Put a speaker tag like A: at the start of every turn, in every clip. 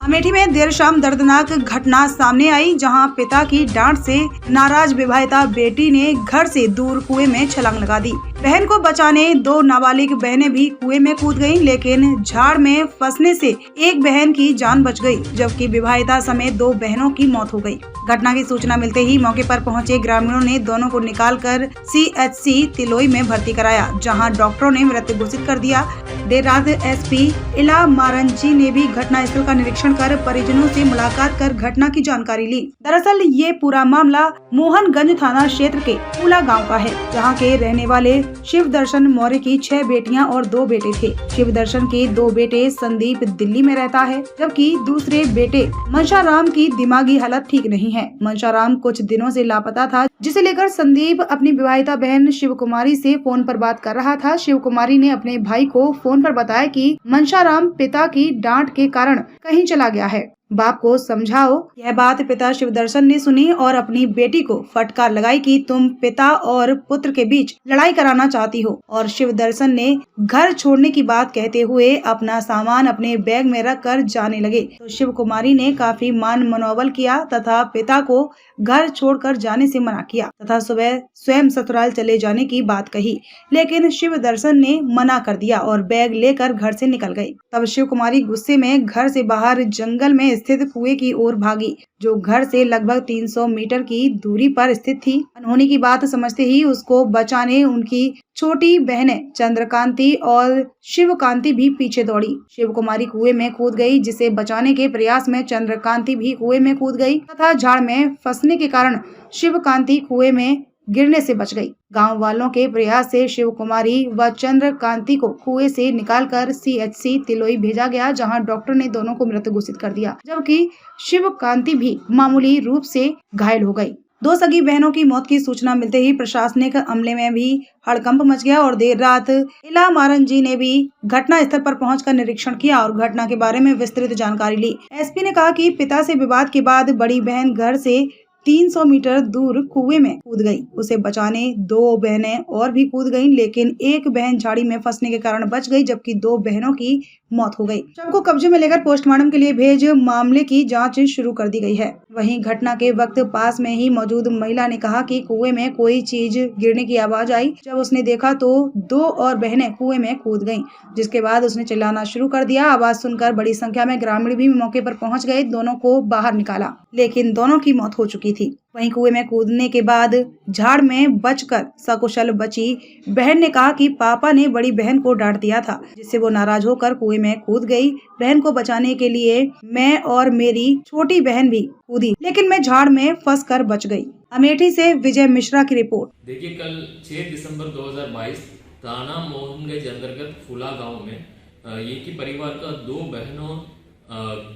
A: अमेठी में देर शाम दर्दनाक घटना सामने आई, जहां पिता की डांट से नाराज विवाहिता बेटी ने घर से दूर कुएं में छलांग लगा दी। बहन को बचाने दो नाबालिग बहनें भी कुएं में कूद गईं, लेकिन झाड़ में फंसने से एक बहन की जान बच गई, जबकि विवाहिता समेत दो बहनों की मौत हो गई। घटना की सूचना मिलते ही मौके पर पहुंचे ग्रामीणों ने दोनों को निकालकर CHC तिलोई में भर्ती कराया, जहां डॉक्टरों ने मृत घोषित कर दिया। देर रात SP इला मारंजी ने भी घटना स्थल का निरीक्षण कर परिजनों से मुलाकात कर घटना की जानकारी ली। दरअसल ये पूरा मामला मोहनगंज थाना क्षेत्र के पुला गांव का है, जहां के रहने वाले शिव दर्शन मौर्य की 6 बेटियां और 2 बेटे थे। शिव दर्शन के 2 बेटे संदीप दिल्ली में रहता है, जबकि दूसरे बेटे मनशाराम की दिमागी हालत ठीक नहीं है। मनशाराम कुछ दिनों से लापता था, जिसे लेकर संदीप अपनी विवाहिता बहन शिव कुमारी से फोन पर बात कर रहा था। शिव कुमारी ने अपने भाई को फोन पर बताया कि मनशाराम पिता की डांट के कारण कहीं चला गया है, बाप को समझाओ। यह बात पिता शिवदर्शन ने सुनी और अपनी बेटी को फटकार लगाई कि तुम पिता और पुत्र के बीच लड़ाई कराना चाहती हो, और शिवदर्शन ने घर छोड़ने की बात कहते हुए अपना सामान अपने बैग में रख कर जाने लगे। तो शिव कुमारी ने काफी मान मनोबल किया तथा पिता को घर छोड़कर जाने से मना किया तथा सुबह स्वयं ससुराल चले जाने की बात कही, लेकिन शिवदर्शन ने मना कर दिया और बैग लेकर घर से निकल गई। तब शिव कुमारी गुस्से में घर से बाहर जंगल में स्थित कुएं की ओर भागी, जो घर से लगभग 300 मीटर की दूरी पर स्थित थी। अनहोनी की बात समझते ही उसको बचाने उनकी छोटी बहनें चंद्रकांति और शिवकांति भी पीछे दौड़ी। शिव कुमारी कुएं में कूद गई, जिसे बचाने के प्रयास में चंद्रकांति भी कुएं में कूद गई तथा झाड़ में फंसने के कारण शिवकांति कुएं में गिरने से बच गई। गांव वालों के प्रयास से शिव कुमारी व चंद्रकांति को कुएं से निकालकर CHC तिलोई भेजा गया, जहां डॉक्टर ने दोनों को मृत घोषित कर दिया, जबकि शिवकांति भी मामूली रूप से घायल हो गई। 2 सगी बहनों की मौत की सूचना मिलते ही प्रशासनिक अमले में भी हड़कंप मच गया और देर रात इला मारंजी ने भी घटना स्थल पर पहुंचकर निरीक्षण किया और घटना के बारे में विस्तृत जानकारी ली। SP ने कहा कि पिता से विवाद के बाद बड़ी बहन घर से 300 मीटर दूर कुएं में कूद गई। उसे बचाने 2 बहनें और भी कूद गईं, लेकिन एक बहन झाड़ी में फंसने के कारण बच गई, जबकि 2 बहनों की मौत हो गई। शव को कब्जे में लेकर पोस्टमार्टम के लिए भेज मामले की जांच शुरू कर दी गई है। वहीं घटना के वक्त पास में ही मौजूद महिला ने कहा कि कुएं में कोई चीज गिरने की आवाज आई। जब उसने देखा तो 2 और बहनें कुएं में कूद गईं, जिसके बाद उसने चिल्लाना शुरू कर दिया। आवाज सुनकर बड़ी संख्या में ग्रामीण भी मौके पर पहुंच गए, दोनों को बाहर निकाला, लेकिन दोनों की मौत हो चुकी थी। वहीं कुएं में कूदने के बाद झाड़ में बचकर सकुशल बची बहन ने कहा कि पापा ने बड़ी बहन को डांट दिया था, जिससे वो नाराज होकर कुएं में कूद गई। बहन को बचाने के लिए मैं और मेरी छोटी बहन भी कूदी, लेकिन मैं झाड़ में फंसकर बच गई। अमेठी से विजय मिश्रा की रिपोर्ट।
B: देखिए, कल 6 दिसंबर 2022 थाना मोहनगंज अंतर्गत फूला गांव में एक ही परिवार का 2 बहनों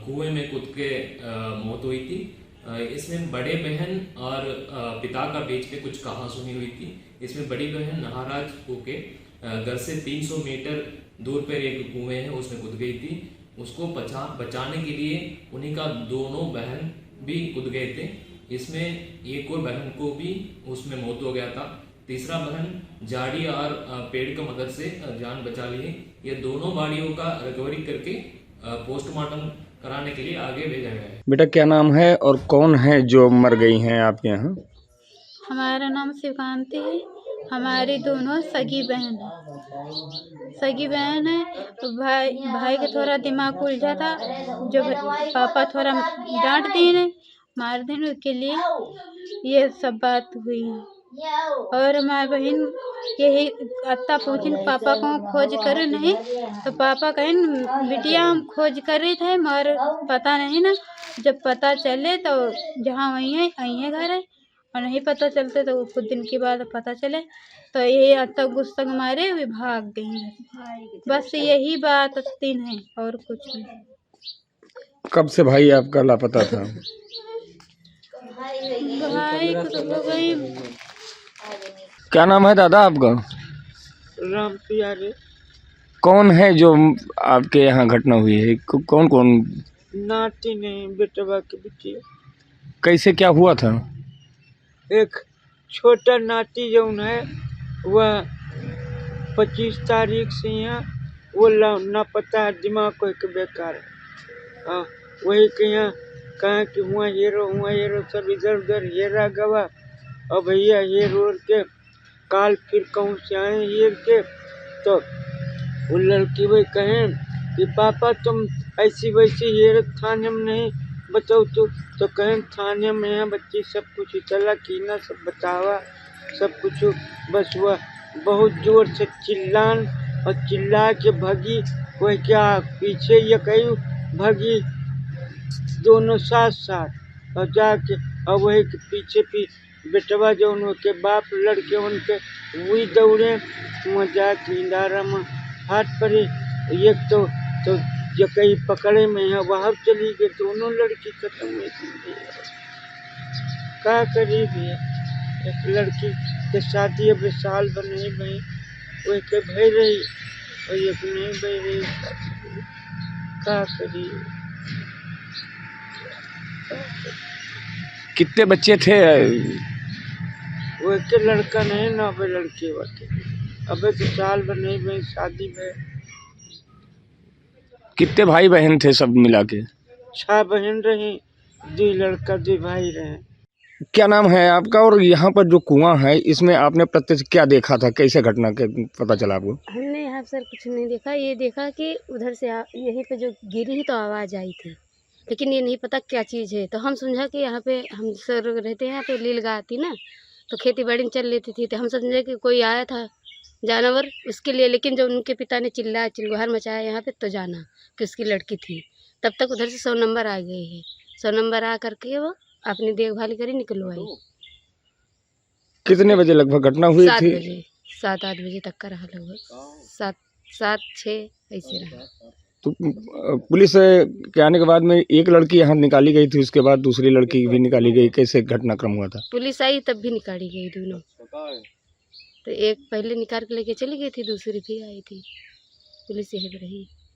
B: कुएं में कूद के मौत हुई थी। इसमें बड़े बहन और पिता का बीच में कुछ कहासुनी हुई थी। इसमें बड़ी बहन नाराज होके घर से 300 मीटर दूर पर एक कुएं है, उसमें कूद गई थी। उसको बचाने के लिए उन्हीं का दोनों बहन भी कूद गए थे। इसमें एक और बहन को भी उसमें मौत हो गया था। तीसरा बहन झाड़ी और पेड़ की मदद से जान बचा ली। ये दोनों बॉडियों का रिकवरी करके पोस्टमार्टम कराने के लिए आगे भेजा गया है।
C: बेटा क्या नाम है और कौन है जो मर गई हैं आपके यहाँ?
D: हमारा नाम शिवकांति है। हमारी दोनों सगी बहन है। भाई का थोड़ा दिमाग उलझा था, जो पापा थोड़ा डांट दिए मार देने के लिए ये सब बात हुई है। और हमारी बहन यही अत्ता पूछिन पापा को खोज करे नहीं, तो पापा कहें बिटिया हम खोज कर रहे थे मगर पता नहीं ना। जब पता चले तो जहाँ वहीं है घर है, और नहीं पता चलते तो कुछ दिन के बाद पता चले तो ये अत्ता गुस्सा मारे वे भाग गई। बस यही बात 3 है और कुछ नहीं।
C: कब से भाई आपका लापता था?
D: भाई को तो गई।
C: क्या नाम है दादा आपका?
E: राम प्यारे।
C: कौन है जो आपके यहाँ घटना हुई है? कौन कौन?
E: नाती ने बेटवा के बिटिया।
C: कैसे क्या हुआ था?
E: एक छोटा नाती जो है वह 25 तारीख से यहाँ वो लापता, दिमाग को एक बेकार है। वही के यहाँ कहा कि हुआ हेरो सब इधर उधर हेरा गवा। और भैया हेर ओर के काल फिर कहूँ से आए हेर के, तो वो लड़की वही कहें कि पापा तुम ऐसी वैसी हेर थाने में नहीं बताओ तो कहें थाने में है बच्ची सब कुछ चला कीना सब बतावा सब कुछ। बस वह बहुत जोर से चिल्लान और चिल्ला के भगी। वह क्या पीछे ये कहीं भगी दोनों साथ साथ और जाके और वही के पीछे बेटवा जो उनके बाप लड़के उनके वही दौड़े। वहाँ जाके इंदारा में हाथ पड़े। एक तो जो कहीं पकड़े में है वहाँ चली गई, दोनों लड़की खत्म हो गई। क्या करी भी एक लड़की के शादी अब साल भर नहीं भई, वो के भई रही और एक नहीं भई रही। क्या करी।
C: कितने बच्चे थे?
E: वो एक लड़का नहीं ना अब लड़की होते। अब तो साल भर नहीं भई शादी में।
C: कितने भाई बहन थे सब मिला के?
E: 6 बहन रही, 2 लड़का 2 भाई रहे।
C: क्या नाम है आपका? और यहाँ पर जो कुआं है इसमें आपने प्रत्यक्ष क्या देखा था? कैसे घटना के पता चला आपको?
F: हमने यहाँ सर कुछ नहीं देखा। ये देखा कि उधर से यहीं पे जो गिरी तो आवाज़ आई थी, लेकिन ये नहीं पता क्या चीज़ है। तो हम समझा कि यहाँ पे हम सर रहते हैं यहाँ पे लील गाय थी ना, तो खेती बाड़ी में चल लेती थी, तो हम समझे कि कोई आया था जानवर उसके लिए। लेकिन जब उनके पिता ने चिल्लाया चिल्लाहट मचाया यहाँ पे, तो जाना कि उसकी लड़की थी। तब तक उधर से 100 नंबर आ गई है। 100 नंबर आ करके वो अपनी देखभाल करी निकलवाई।
C: कितने बजे लगभग घटना हुई
F: 7
C: थी?
F: बजे 7-8 बजे तक का रहा, लगभग 7-6 ऐसे रहा।
C: तो पुलिस के आने के बाद में एक लड़की यहाँ निकाली गई थी, उसके बाद दूसरी लड़की भी निकाली गई। कैसे घटनाक्रम हुआ था?
F: पुलिस आई तब भी निकाली गई दोनों। तो एक पहले निकाल के लेके चली गई थी, दूसरी भी आई थी। पुलिस यहीं पर रही।